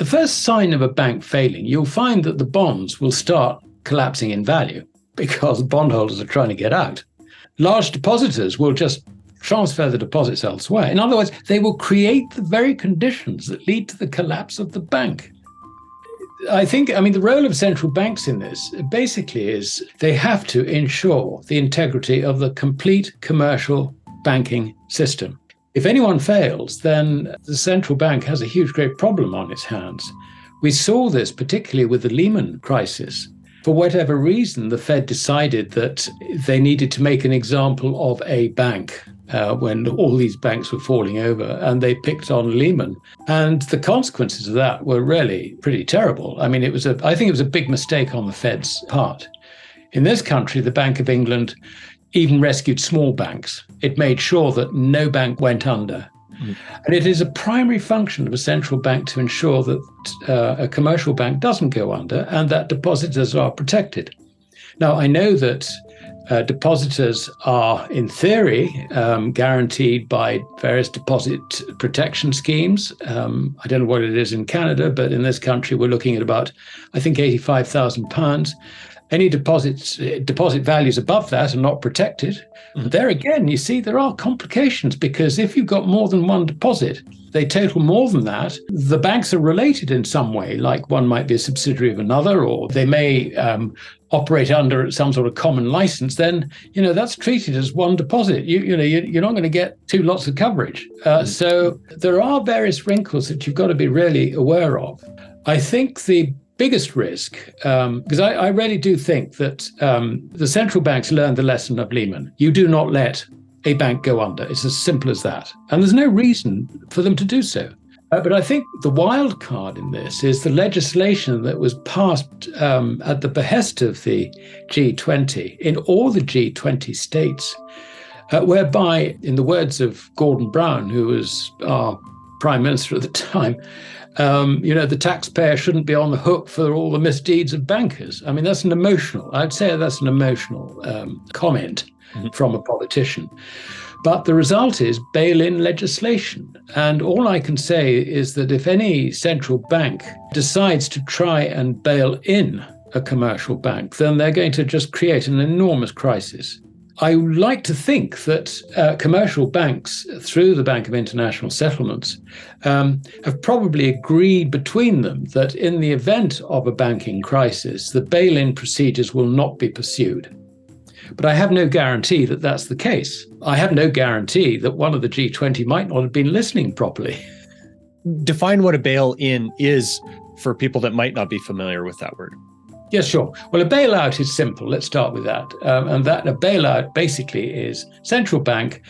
first sign of a bank failing, you'll find that the bonds will start collapsing in value because bondholders are trying to get out. Large depositors will just transfer the deposits elsewhere. In other words, they will create the very conditions that lead to the collapse of the bank. The role of central banks in this basically is they have to ensure the integrity of the complete commercial banking system. If anyone fails, then the central bank has a huge, great problem on its hands. We saw this particularly with the Lehman crisis. For whatever reason, the Fed decided that they needed to make an example of a bank when all these banks were falling over, and they picked on Lehman. And the consequences of that were really pretty terrible. I think it was a big mistake on the Fed's part. In this country, the Bank of England even rescued small banks. It made sure that no bank went under. And it is a primary function of a central bank to ensure that a commercial bank doesn't go under and that depositors are protected. Now, I know that depositors are, in theory, guaranteed by various deposit protection schemes. I don't know what it is in Canada, but in this country, we're looking at about, I think, £85,000. Any deposit values above that are not protected. But there again, you see, there are complications because if you've got more than one deposit, they total more than that. The banks are related in some way, like one might be a subsidiary of another, or they may operate under some sort of common license. Then, that's treated as one deposit. You're not going to get two lots of coverage. So there are various wrinkles that you've got to be really aware of. I think the biggest risk, because I really do think that the central banks learned the lesson of Lehman. You do not let a bank go under. It's as simple as that. And there's no reason for them to do so. But I think the wild card in this is the legislation that was passed at the behest of the G20 in all the G20 states, whereby, in the words of Gordon Brown, who was our prime minister at the time, the taxpayer shouldn't be on the hook for all the misdeeds of bankers. I'd say that's an emotional comment from a politician. But the result is bail-in legislation. And all I can say is that if any central bank decides to try and bail in a commercial bank, then they're going to just create an enormous crisis. I like to think that commercial banks, through the Bank of International Settlements, have probably agreed between them that in the event of a banking crisis, the bail-in procedures will not be pursued. But I have no guarantee that that's the case. I have no guarantee that one of the G20 might not have been listening properly. Define what a bail-in is for people that might not be familiar with that word. Yes, sure. Well, a bailout is simple. Let's start with that. And a bailout basically is central bank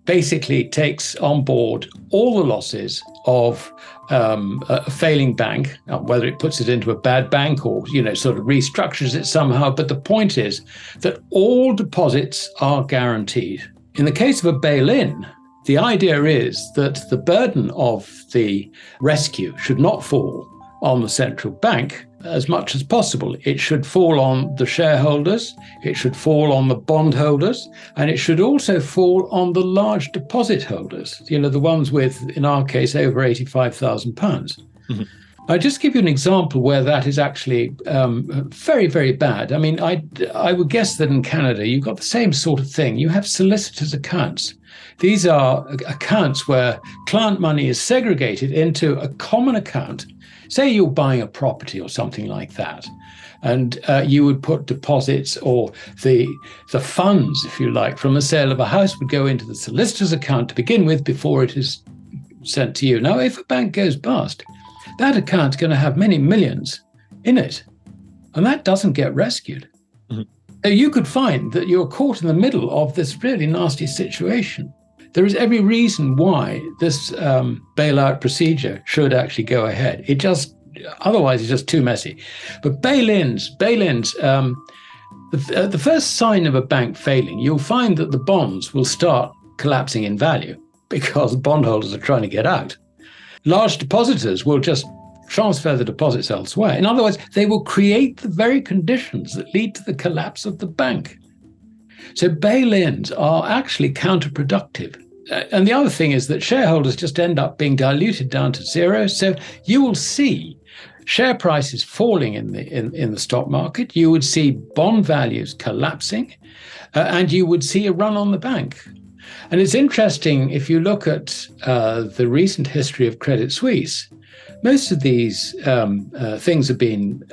basically takes on board all the losses of a failing bank, whether it puts it into a bad bank or, sort of restructures it somehow. But the point is that all deposits are guaranteed. In the case of a bail-in, the idea is that the burden of the rescue should not fall on the central bank as much as possible. It should fall on the shareholders, it should fall on the bondholders, and it should also fall on the large deposit holders, the ones with, in our case, over £85,000. Mm-hmm. I'll just give you an example where that is actually very, very bad. I would guess that in Canada, you've got the same sort of thing. You have solicitors' accounts. These are accounts where client money is segregated into a common account. Say you're buying a property or something like that, and you would put deposits or the funds, if you like, from the sale of a house would go into the solicitor's account to begin with before it is sent to you. Now, if a bank goes bust, that account's going to have many millions in it, and that doesn't get rescued. Mm-hmm. So you could find that you're caught in the middle of this really nasty situation. There is every reason why this bailout procedure should actually go ahead. Otherwise it's just too messy. But bail-ins, the first sign of a bank failing, you'll find that the bonds will start collapsing in value because bondholders are trying to get out. Large depositors will just transfer the deposits elsewhere. In other words, they will create the very conditions that lead to the collapse of the bank. So bail-ins are actually counterproductive. And the other thing is that shareholders just end up being diluted down to zero. So you will see share prices falling in the stock market. You would see bond values collapsing, and you would see a run on the bank. And it's interesting, if you look at the recent history of Credit Suisse, most of these things have been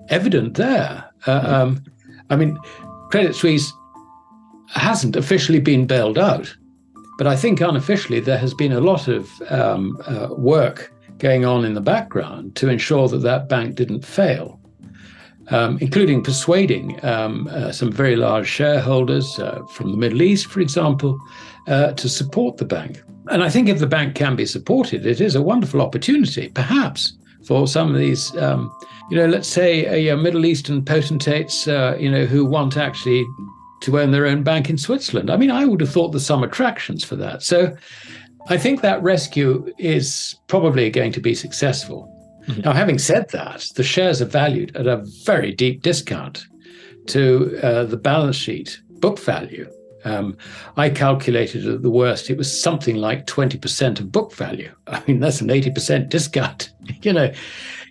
evident there. I mean, Credit Suisse hasn't officially been bailed out, but I think unofficially there has been a lot of work going on in the background to ensure that that bank didn't fail, including persuading some very large shareholders from the Middle East, for example, to support the bank. And I think if the bank can be supported, it is a wonderful opportunity, perhaps, for some of these, let's say Middle Eastern potentates, who want actually to own their own bank in Switzerland. I mean, I would have thought there's some attractions for that. So I think that rescue is probably going to be successful. Mm-hmm. Now, having said that, the shares are valued at a very deep discount to the balance sheet book value. I calculated at the worst, it was something like 20% of book value. I mean, that's an 80% discount.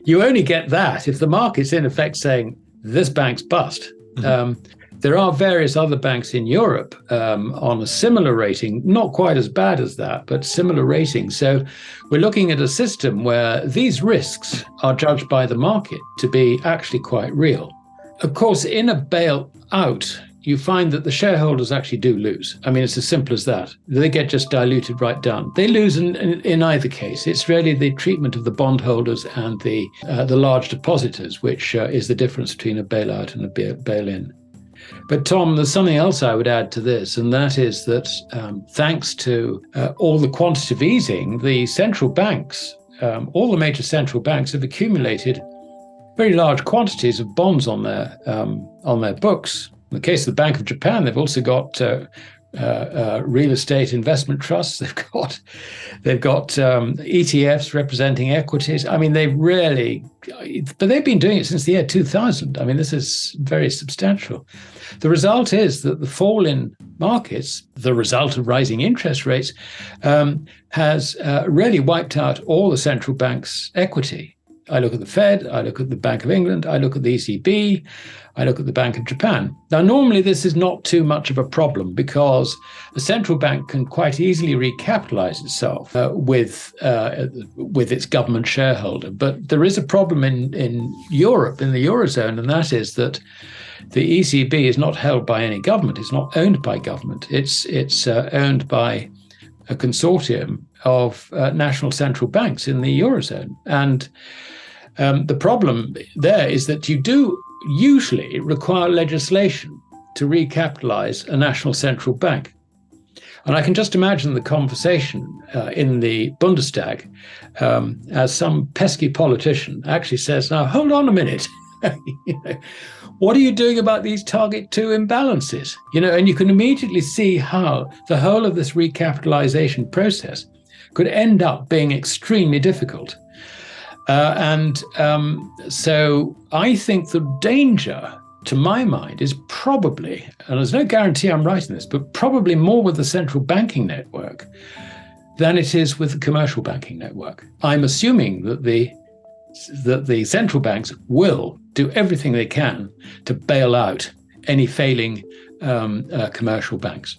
You only get that if the market's in effect saying this bank's bust. Mm-hmm. There are various other banks in Europe on a similar rating, not quite as bad as that, but similar rating. So we're looking at a system where these risks are judged by the market to be actually quite real. Of course, in a bailout, you find that the shareholders actually do lose. I mean, it's as simple as that. They get just diluted right down. They lose in either case. It's really the treatment of the bondholders and the large depositors, which is the difference between a bailout and a bail-in. But Tom, there's something else I would add to this, and that is that thanks to all the quantitative easing, the central banks, all the major central banks have accumulated very large quantities of bonds on their books. In the case of the Bank of Japan, they've also got real estate investment trusts. They've got ETFs representing equities. I mean, but they've been doing it since the year 2000. I mean, this is very substantial. The result is that the fall in markets, the result of rising interest rates, has really wiped out all the central banks' equity. I look at the Fed, I look at the Bank of England, I look at the ECB, I look at the Bank of Japan. Now, normally this is not too much of a problem because a central bank can quite easily recapitalize itself with its government shareholder. But there is a problem in Europe, in the Eurozone, and that is that the ECB is not held by any government. It's not owned by government. It's owned by a consortium of national central banks in the Eurozone. And the problem there is that you do usually require legislation to recapitalize a national central bank. And I can just imagine the conversation in the Bundestag as some pesky politician actually says, now, hold on a minute. What are you doing about these target 2 imbalances? And you can immediately see how the whole of this recapitalization process could end up being extremely difficult. So I think the danger, to my mind, is probably, and there's no guarantee I'm right in this, but probably more with the central banking network than it is with the commercial banking network. I'm assuming that the central banks will do everything they can to bail out any failing commercial banks.